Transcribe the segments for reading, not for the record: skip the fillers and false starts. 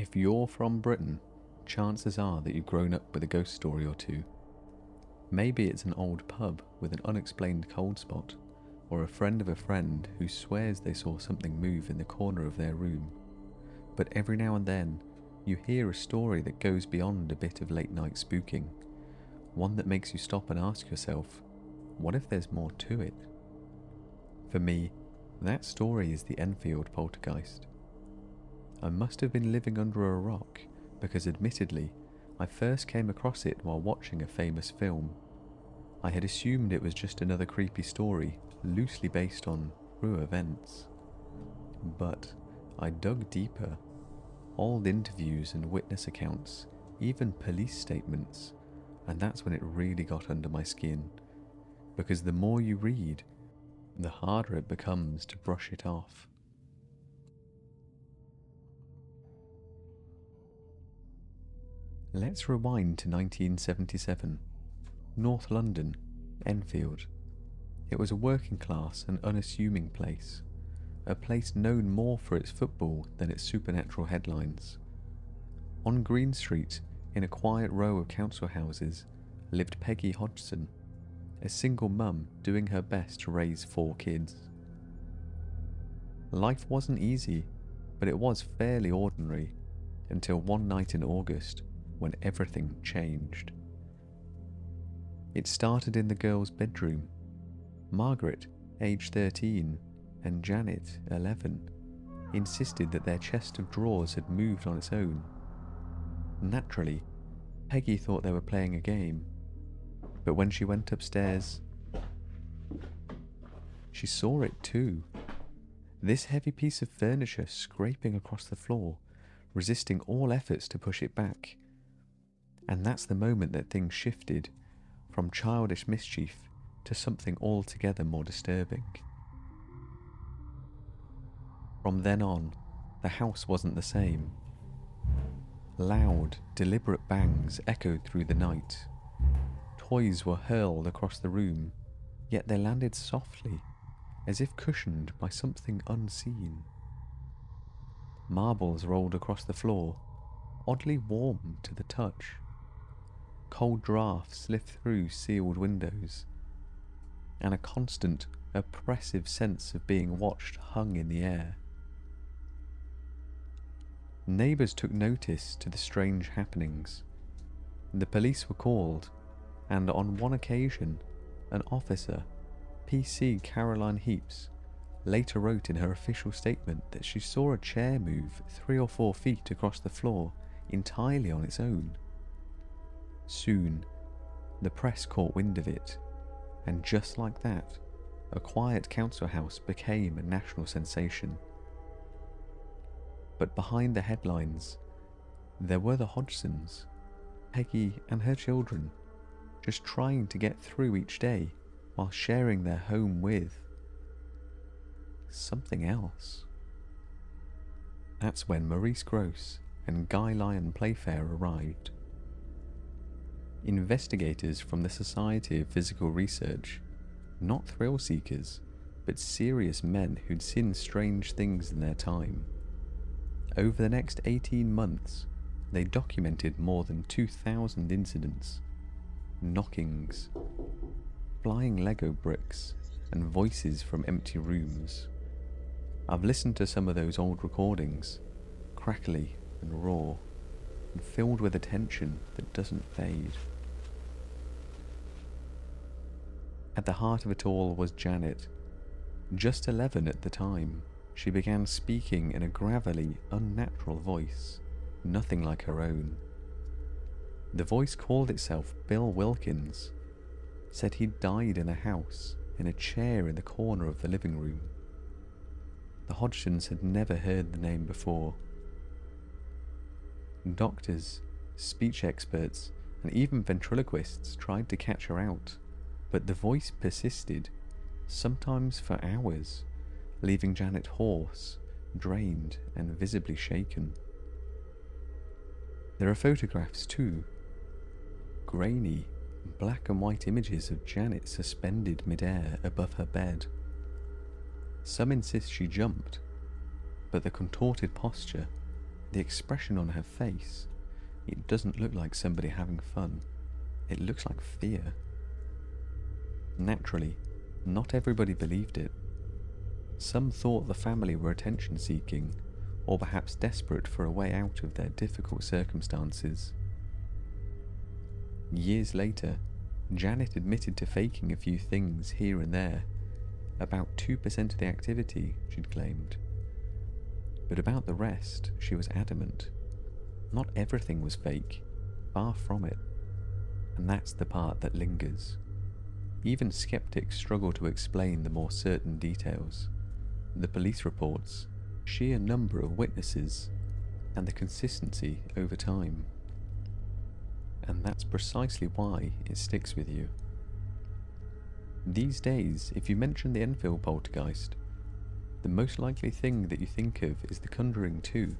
If you're from Britain, chances are that you've grown up with a ghost story or two. Maybe it's an old pub with an unexplained cold spot, or a friend of a friend who swears they saw something move in the corner of their room. But every now and then, you hear a story that goes beyond a bit of late night spooking, one that makes you stop and ask yourself, what if there's more to it? For me, that story is the Enfield Poltergeist. I must have been living under a rock, because admittedly, I first came across it while watching a famous film. I had assumed it was just another creepy story, loosely based on true events. But I dug deeper. Old interviews and witness accounts, even police statements, and that's when it really got under my skin. Because the more you read, the harder it becomes to brush it off. Let's rewind to 1977. North London, Enfield. It was a working class and unassuming place, a place known more for its football than its supernatural headlines. On Green Street, in a quiet row of council houses, lived Peggy Hodgson, a single mum doing her best to raise 4 kids. Life wasn't easy, but it was fairly ordinary, until one night in August when everything changed. It started in the girls' bedroom. Margaret, age 13, and Janet, 11, insisted that their chest of drawers had moved on its own. Naturally, Peggy thought they were playing a game, but when she went upstairs, she saw it too. This heavy piece of furniture scraping across the floor, resisting all efforts to push it back. And that's the moment that things shifted from childish mischief to something altogether more disturbing. From then on, the house wasn't the same. Loud, deliberate bangs echoed through the night. Toys were hurled across the room, yet they landed softly, as if cushioned by something unseen. Marbles rolled across the floor, oddly warm to the touch. Cold drafts lift through sealed windows, and a constant, oppressive sense of being watched hung in the air. Neighbours took notice to the strange happenings. The police were called, and on one occasion, an officer, PC Caroline Heaps, later wrote in her official statement that she saw a chair move 3 or 4 feet across the floor entirely on its own. Soon, the press caught wind of it, and just like that, a quiet council house became a national sensation. But behind the headlines, there were the Hodgsons, Peggy and her children, just trying to get through each day while sharing their home with something else. That's when Maurice Grosse and Guy Lyon Playfair arrived. Investigators from the Society of Physical Research, not thrill seekers, but serious men who'd seen strange things in their time. Over the next 18 months, they documented more than 2,000 incidents, knockings, flying Lego bricks, and voices from empty rooms. I've listened to some of those old recordings, crackly and raw, and filled with a tension that doesn't fade. At the heart of it all was Janet. Just 11 at the time, she began speaking in a gravelly, unnatural voice, nothing like her own. The voice called itself Bill Wilkins, said he'd died in a house, in a chair in the corner of the living room. The Hodgsons had never heard the name before. Doctors, speech experts, and even ventriloquists tried to catch her out, but the voice persisted, sometimes for hours, leaving Janet hoarse, drained, and visibly shaken. There are photographs too. Grainy, black and white images of Janet suspended mid-air above her bed. Some insist she jumped, but the contorted posture, The expression on her face, it doesn't look like somebody having fun. It looks like fear. Naturally, not everybody believed it. Some thought the family were attention-seeking, or perhaps desperate for a way out of their difficult circumstances. Years later, Janet admitted to faking a few things here and there, about 2% of the activity, she'd claimed. But about the rest, she was adamant. Not everything was fake, far from it. And that's the part that lingers. Even skeptics struggle to explain the more certain details. The police reports, sheer number of witnesses, and the consistency over time. And that's precisely why it sticks with you. These days, if you mention the Enfield Poltergeist, the most likely thing that you think of is The Conjuring 2,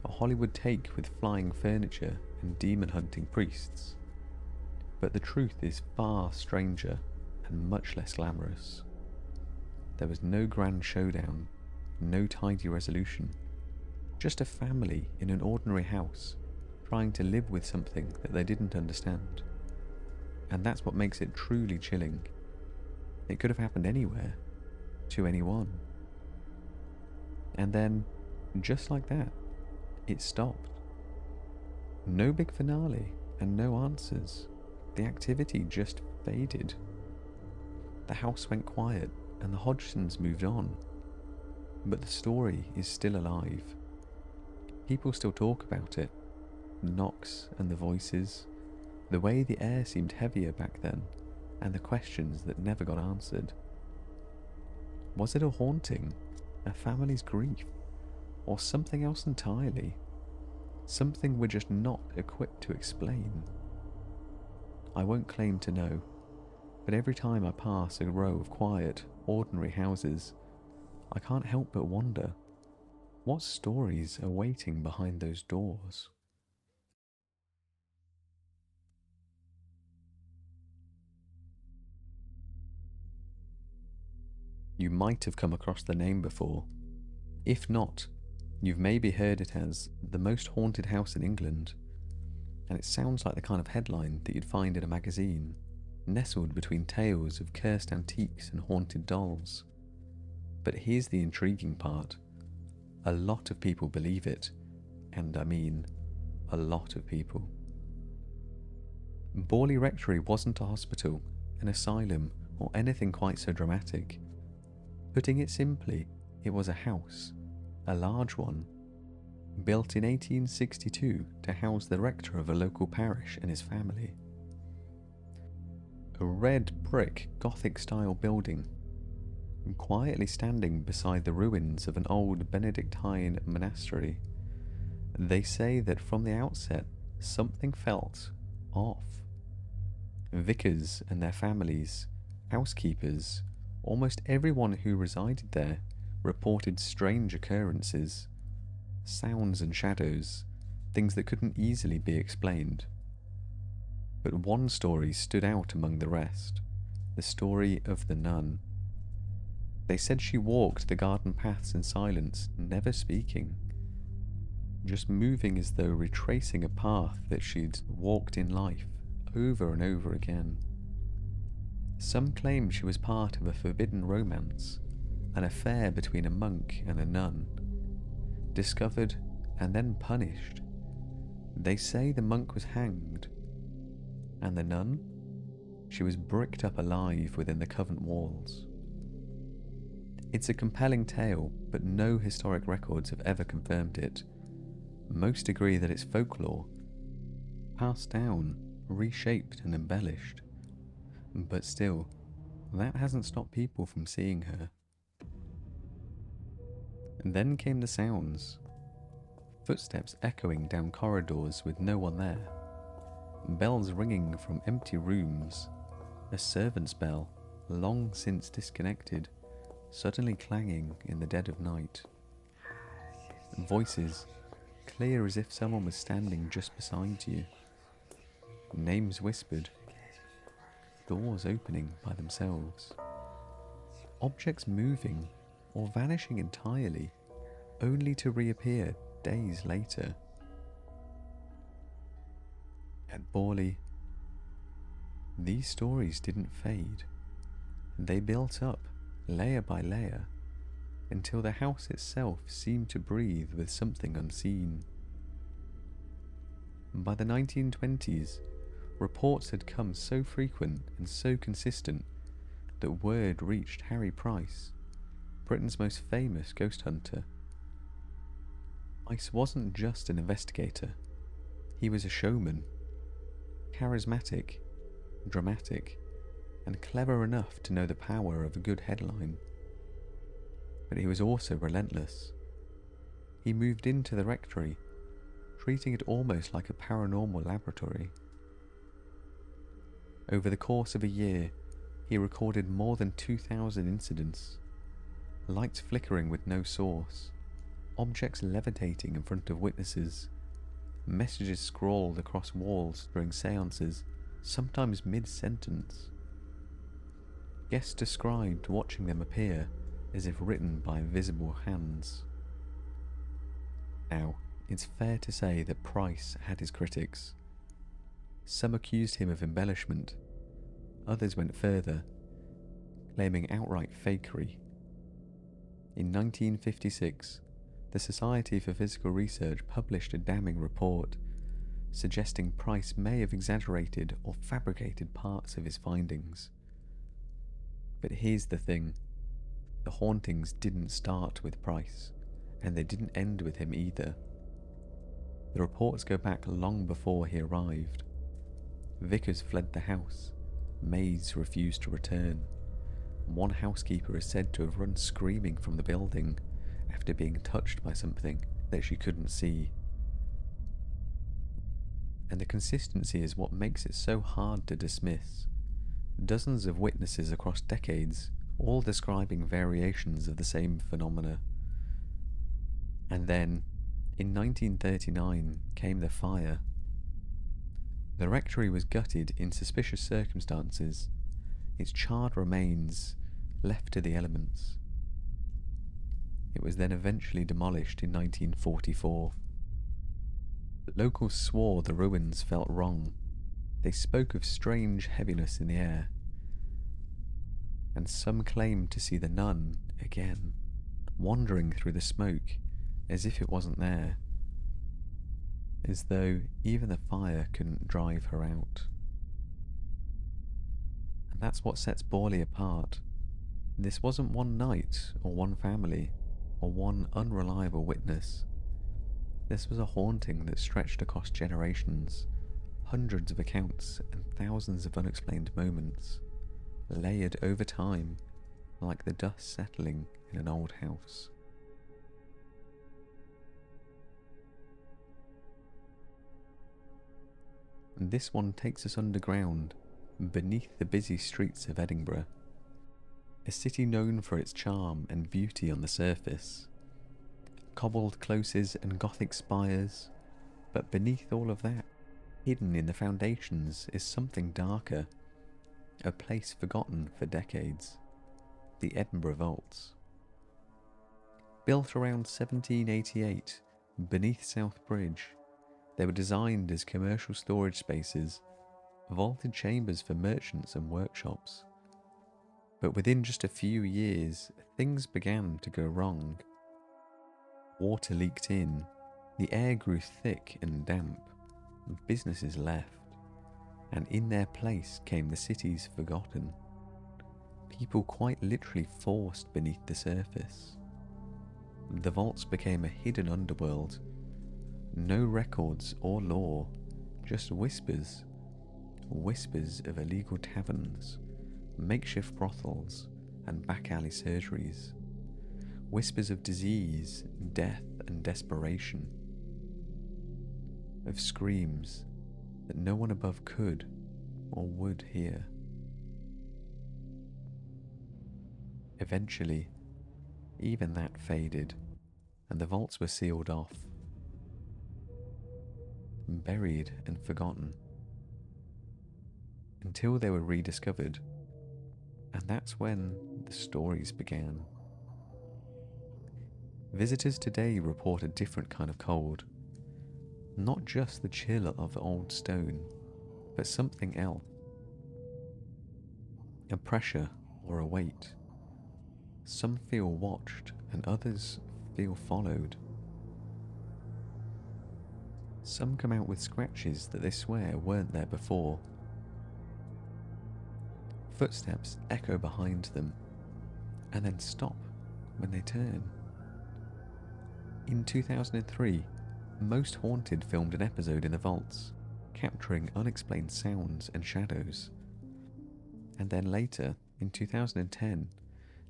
a Hollywood take with flying furniture and demon-hunting priests. But the truth is far stranger and much less glamorous. There was no grand showdown, no tidy resolution, just a family in an ordinary house trying to live with something that they didn't understand. And that's what makes it truly chilling. It could have happened anywhere, to anyone. And then, just like that, it stopped. No big finale and no answers. The activity just faded. The house went quiet and the Hodgsons moved on. But the story is still alive. People still talk about it. The knocks and the voices, the way the air seemed heavier back then, and the questions that never got answered. Was it a haunting, a family's grief, or something else entirely? Something we're just not equipped to explain. I won't claim to know, but every time I pass a row of quiet, ordinary houses, I can't help but wonder, what stories are waiting behind those doors? You might have come across the name before. If not, you've maybe heard it as the most haunted house in England, and it sounds like the kind of headline that you'd find in a magazine, nestled between tales of cursed antiques and haunted dolls. But here's the intriguing part. A lot of people believe it, and I mean a lot of people. Borley Rectory wasn't a hospital, an asylum, or anything quite so dramatic. Putting it simply, it was a house, a large one, built in 1862 to house the rector of a local parish and his family. A red brick Gothic-style building, quietly standing beside the ruins of an old Benedictine monastery. They say that from the outset, something felt off. Vicars and their families, housekeepers, almost everyone who resided there reported strange occurrences, sounds and shadows, things that couldn't easily be explained. But one story stood out among the rest, the story of the nun. They said she walked the garden paths in silence, never speaking, just moving as though retracing a path that she'd walked in life over and over again. Some claimed she was part of a forbidden romance, an affair between a monk and a nun, discovered and then punished. They say the monk was hanged, and the nun, she was bricked up alive within the convent walls. It's a compelling tale, but no historic records have ever confirmed it. Most agree that it's folklore, passed down, reshaped and embellished. But still, that hasn't stopped people from seeing her. And then came the sounds. Footsteps echoing down corridors with no one there. Bells ringing from empty rooms. A servant's bell, long since disconnected, suddenly clanging in the dead of night. Voices, clear as if someone was standing just beside you. Names whispered. Doors opening by themselves. Objects moving or vanishing entirely, only to reappear days later. At Borley, these stories didn't fade. They built up, layer by layer, until the house itself seemed to breathe with something unseen. By the 1920s, reports had come so frequent and so consistent that word reached Harry Price, Britain's most famous ghost hunter. Price wasn't just an investigator, he was a showman, charismatic, dramatic, and clever enough to know the power of a good headline. But he was also relentless. He moved into the rectory, treating it almost like a paranormal laboratory. Over the course of a year, he recorded more than 2,000 incidents, lights flickering with no source, objects levitating in front of witnesses, messages scrawled across walls during seances, sometimes mid-sentence. Guests described watching them appear as if written by invisible hands. Now, it's fair to say that Price had his critics. Some accused him of embellishment, others went further, claiming outright fakery. In 1956, the Society for Physical Research published a damning report suggesting Price may have exaggerated or fabricated parts of his findings. But here's the thing, the hauntings didn't start with Price, and they didn't end with him either. The reports go back long before he arrived. Vicars fled the house, maids refused to return. One housekeeper is said to have run screaming from the building after being touched by something that she couldn't see. And the consistency is what makes it so hard to dismiss. Dozens of witnesses across decades, all describing variations of the same phenomena. And then, in 1939, came the fire. The rectory was gutted in suspicious circumstances, its charred remains left to the elements. It was then eventually demolished in 1944. But locals swore the ruins felt wrong. They spoke of strange heaviness in the air. And some claimed to see the nun again, wandering through the smoke as if it wasn't there, as though even the fire couldn't drive her out. And that's what sets Borley apart. This wasn't one night, or one family, or one unreliable witness. This was a haunting that stretched across generations, hundreds of accounts and thousands of unexplained moments, layered over time like the dust settling in an old house. And this one takes us underground, beneath the busy streets of Edinburgh, a city known for its charm and beauty on the surface. Cobbled closes and Gothic spires, but beneath all of that, hidden in the foundations, is something darker, a place forgotten for decades, the Edinburgh Vaults. Built around 1788 beneath South Bridge, they were designed as commercial storage spaces, vaulted chambers for merchants and workshops. But within just a few years, things began to go wrong. Water leaked in, the air grew thick and damp, businesses left, and in their place came the city's forgotten. People quite literally forced beneath the surface. The vaults became a hidden underworld. No records or law, just whispers. Whispers of illegal taverns, makeshift brothels, and back alley surgeries. Whispers of disease, death, and desperation. Of screams that no one above could or would hear. Eventually, even that faded, and the vaults were sealed off, buried and forgotten, until they were rediscovered, and that's when the stories began. Visitors today report a different kind of cold. Not just the chill of old stone, but something else. A pressure or a weight. Some feel watched and others feel followed. Some come out with scratches that they swear weren't there before. Footsteps echo behind them and then stop when they turn. In 2003, Most Haunted filmed an episode in the vaults, capturing unexplained sounds and shadows. And then later, in 2010,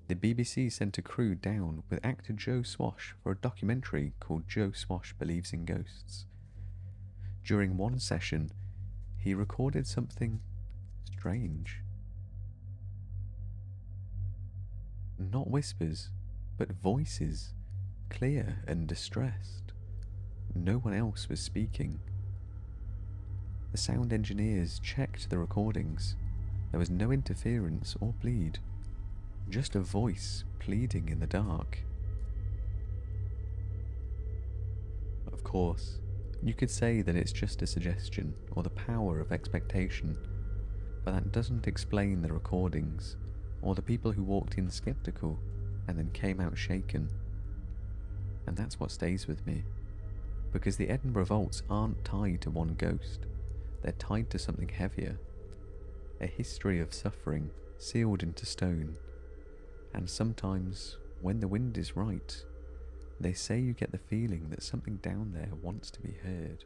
the BBC sent a crew down with actor Joe Swash for a documentary called Joe Swash Believes in Ghosts. During one session, he recorded something strange. Not whispers, but voices, clear and distressed. No one else was speaking. The sound engineers checked the recordings. There was no interference or bleed, just a voice pleading in the dark. Of course, you could say that it's just a suggestion or the power of expectation, but that doesn't explain the recordings or the people who walked in skeptical and then came out shaken. And that's what stays with me, because the Edinburgh Vaults aren't tied to one ghost, they're tied to something heavier, a history of suffering sealed into stone. And sometimes, when the wind is right, they say you get the feeling that something down there wants to be heard.